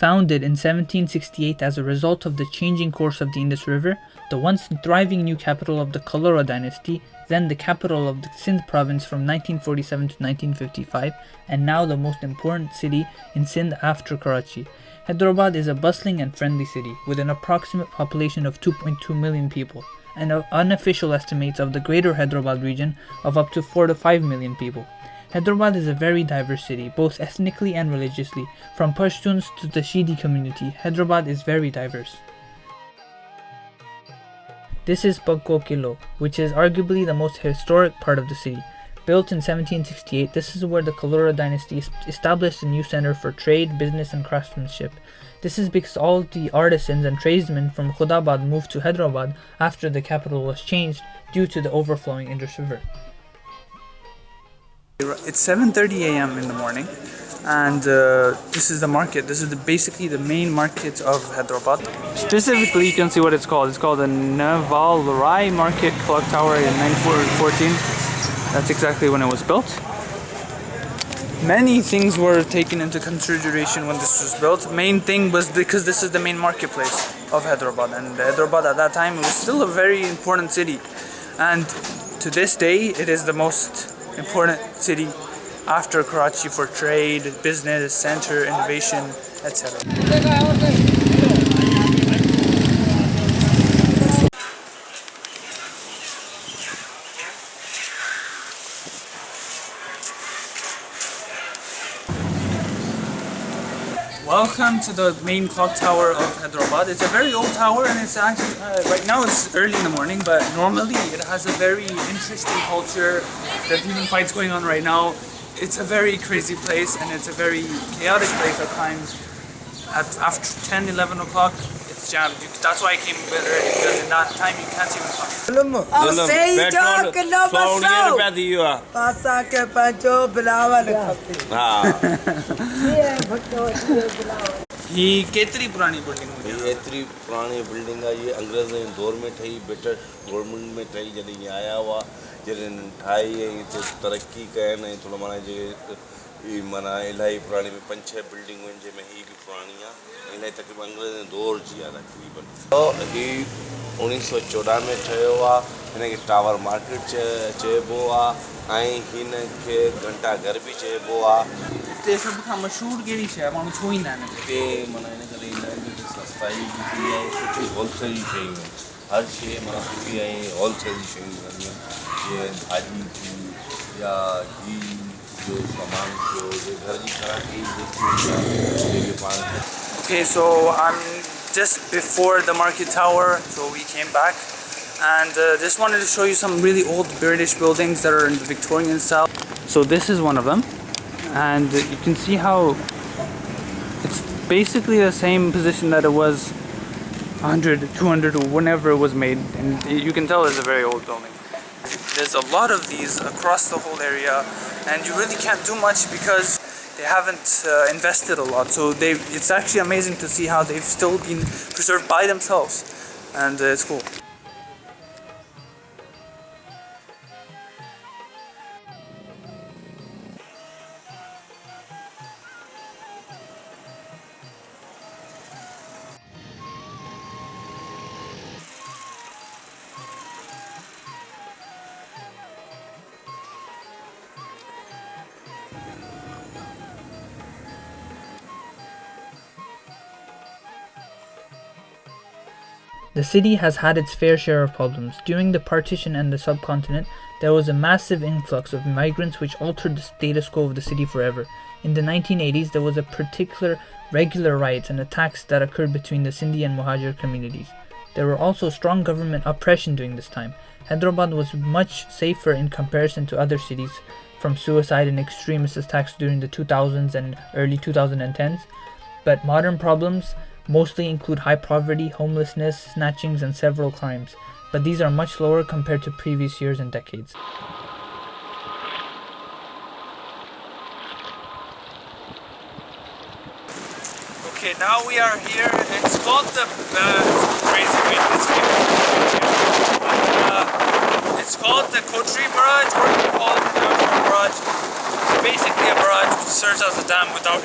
Founded in 1768 as a result of the changing course of the Indus River, the once thriving new capital of the Kalhora Dynasty, then the capital of the Sindh Province from 1947 to 1955, and now the most important city in Sindh after Karachi. Hyderabad is a bustling and friendly city with an approximate population of 2.2 million people, and unofficial estimates of the Greater Hyderabad region of up to 4 to 5 million people. Hyderabad is a very diverse city, both ethnically and religiously. From Pashtuns to the Sheedi community, Hyderabad is very diverse. This is Pagko Kilo, which is arguably the most historic part of the city. Built in 1768, this is where the Kalhora Dynasty established a new center for trade, business and craftsmanship. This is because all the artisans and tradesmen from Khudabad moved to Hyderabad after the capital was changed due to the overflowing Indus River. It's 7:30 a.m. in the morning, and this is the market. This is basically the main market of Hyderabad. Specifically, you can see what it's called. It's called the Naval Rai Market Clock Tower in 1914. That's exactly when it was built. Many things were taken into consideration when this was built. Main thing was because this is the main marketplace of Hyderabad, and Hyderabad at that time, it was still a very important city, and to this day it is the most important city after Karachi for trade, business, center, innovation, etc. Welcome to the main clock tower of Hyderabad. It's a very old tower, and it's actually right now it's early in the morning, but normally it has a very interesting culture. There's even fights going on right now. It's a very crazy place, and it's a very chaotic place at times. After 10, 11 o'clock, it's jammed. That's why I came a bit early, because in that time you can't even come. ये केतरी पुरानी building है? ये इतनी पुरानी building है। ये अंग्रेज़ों के दौर में ठही, ब्रिटिश गवर्नमेंट में ठही, जॾहिं ये आया हुआ, जॾहिं ठाही ऐं तरक्की कयनि ऐं थोरो माना जे माना इलाही पुराणी में 5-6 बिल्डिंगूं आहिनि, जंहिंमें हीअ बि पुराणी आहे, इलाही तक़रीबन अंग्रेज़नि दौर जी आहे तक़रीबन। हीअ 1914 में ठहियो आहे। हिनखे टावर मार्केट चइबो आहे, ऐं हिन खे घंटा घर बि चइबो आहे। हिते सभ खां मशहूरु कहिड़ी शइ आहे, माण्हू छो ईंदा आहिनि हिते? हिते माना हिन करे ईंदा आहिनि जो सस्ताई बि थी आहे, सुठी होलसेल जी शयूं आहिनि। हर शइ माना सुठी ऐं होलसेल जी शयूं मिलंदियूं आहिनि, जीअं भाॼी थी या घी जो सामान थियो, घर जी ख़राबी जेके पाण। Okay, so I'm just before the market tower, so we came back, and just wanted to show you some really old British buildings that are in the Victorian style. So this is one of them, and you can see how it's basically the same position that it was 100, 200 or whenever it was made, and you can tell it's a very old building. There's a lot of these across the whole area, and you really can't do much because they haven't invested a lot. So it's actually amazing to see how they've still been preserved by themselves, and it's cool. The city has had its fair share of problems. During the partition and the subcontinent, there was a massive influx of migrants which altered the status quo of the city forever. In the 1980s, there was a particular regular riots and attacks that occurred between the Sindhi and Muhajir communities. There were also strong government oppression during this time. Hyderabad was much safer in comparison to other cities from suicide and extremist attacks during the 2000s and early 2010s. But modern problems mostly include high poverty, homelessness, snatchings, and several crimes, but these are much lower compared to previous years and decades. Okay, now we are here. It's called the crazy wind. It's called the Kotri Barrage, or you call it the Barrage. It's basically a barrage which serves as a dam without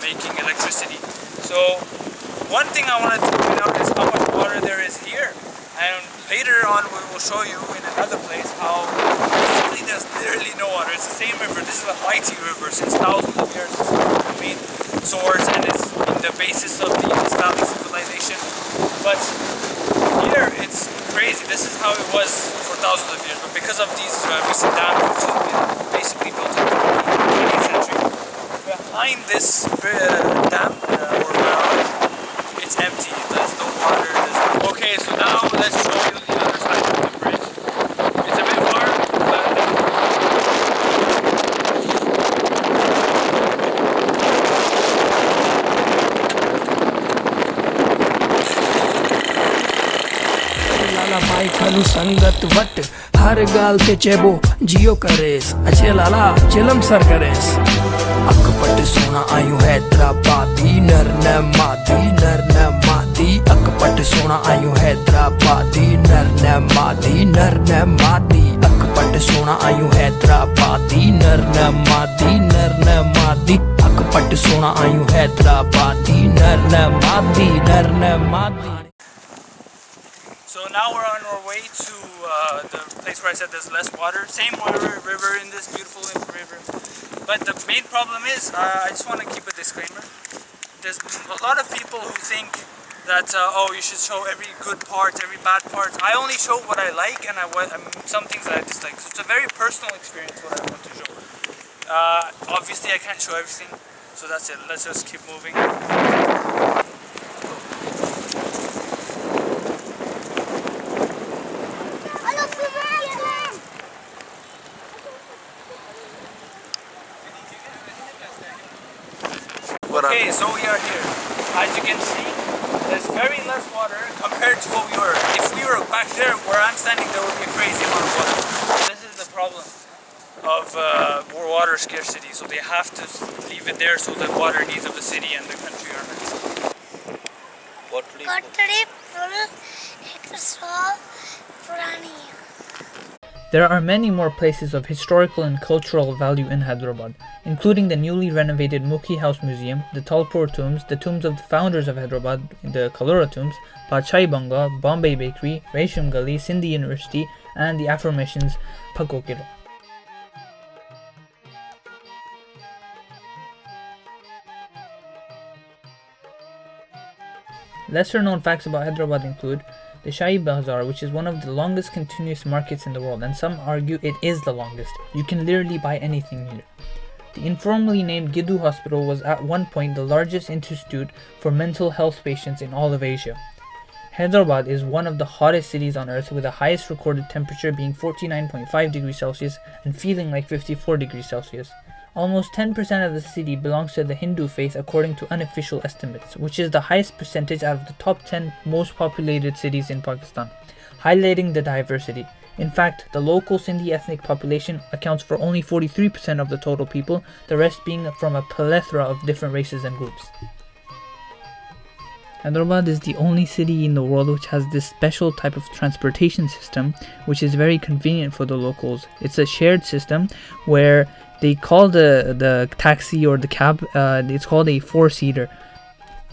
making electricity. So one thing I wanted to point out is how much water there is here, and later on we will show you in another place how basically there's literally no water. It's the same river. This is a mighty river since thousands of years. It's the main source and it's in the basis of the Indus Valley civilization. But here it's crazy. This is how it was for thousands of years, but because of these recent dams, which has been basically built in the 20th century, behind this dam or barrage, it's empty. There's no water. Okay, so now let's show you the other side of the bridge. It's a bit far, but लाला भाई खालू संगत what हर गाल ते चेबो जियो करेस अच्छे लाला चिलम sir करेस अकपट सोना आयु हैदराबादी नर न मादी अकपट सोना आयु हैदराबादी नर न मादी अकपट सोना आयु हैदराबादी नर न मादी अकपट सोना आयु हैदराबादी नर न मादी. So now we're on our way to the place where I said there's less water. Same river in this beautiful river. But the main problem is, I just want to keep a disclaimer. There's a lot of people who think that, oh, you should show every good part, every bad part. I only show what I like and some things that I dislike. So it's a very personal experience what I want to show. Obviously I can't show everything. So that's it. Let's just keep moving. Okay, so we are here. As you can see, there's very less water compared to what we were. If we were back there where I'm standing, there would be a crazy amount of water. This is the problem of water scarcity. So they have to leave it there so the water needs of the city and the country are met. There are many more places of historical and cultural value in Hyderabad, including the newly renovated Mukhi House Museum, the Talpur tombs, the tombs of the founders of Hyderabad, the Kalhora tombs, Padshai Bangla, Bombay Bakery, Resham Gully, Sindhi University, and the aforementioned Pakokiro. Lesser known facts about Hyderabad include the Shahi Bazaar, which is one of the longest continuous markets in the world, and some argue it is the longest. You can literally buy anything here. The informally named Giddu Hospital was at one point the largest institute for mental health patients in all of Asia. Hyderabad is one of the hottest cities on earth, with the highest recorded temperature being 49.5 degrees Celsius and feeling like 54 degrees Celsius. Almost 10% of the city belongs to the Hindu faith according to unofficial estimates, which is the highest percentage out of the top 10 most populated cities in Pakistan, highlighting the diversity. In fact, the local Sindhi ethnic population accounts for only 43% of the total people, the rest being from a plethora of different races and groups. Hyderabad is the only city in the world which has this special type of transportation system, which is very convenient for the locals. It's a shared system where they call the taxi or the cab, it's called a four-seater.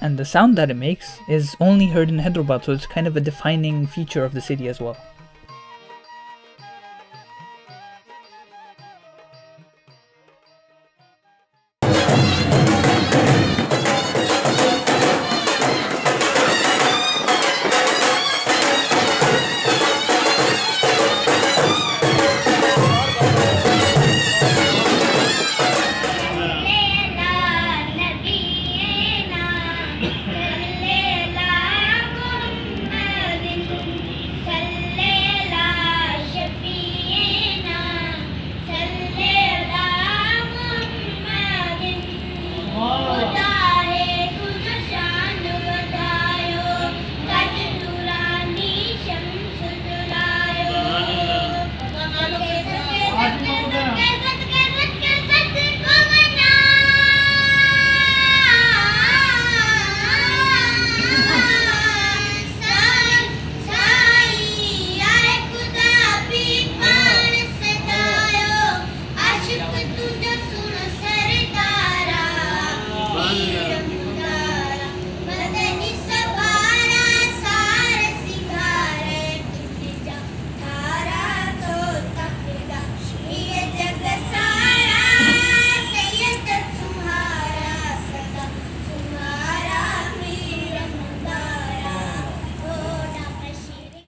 And the sound that it makes is only heard in Hyderabad, so it's kind of a defining feature of the city as well.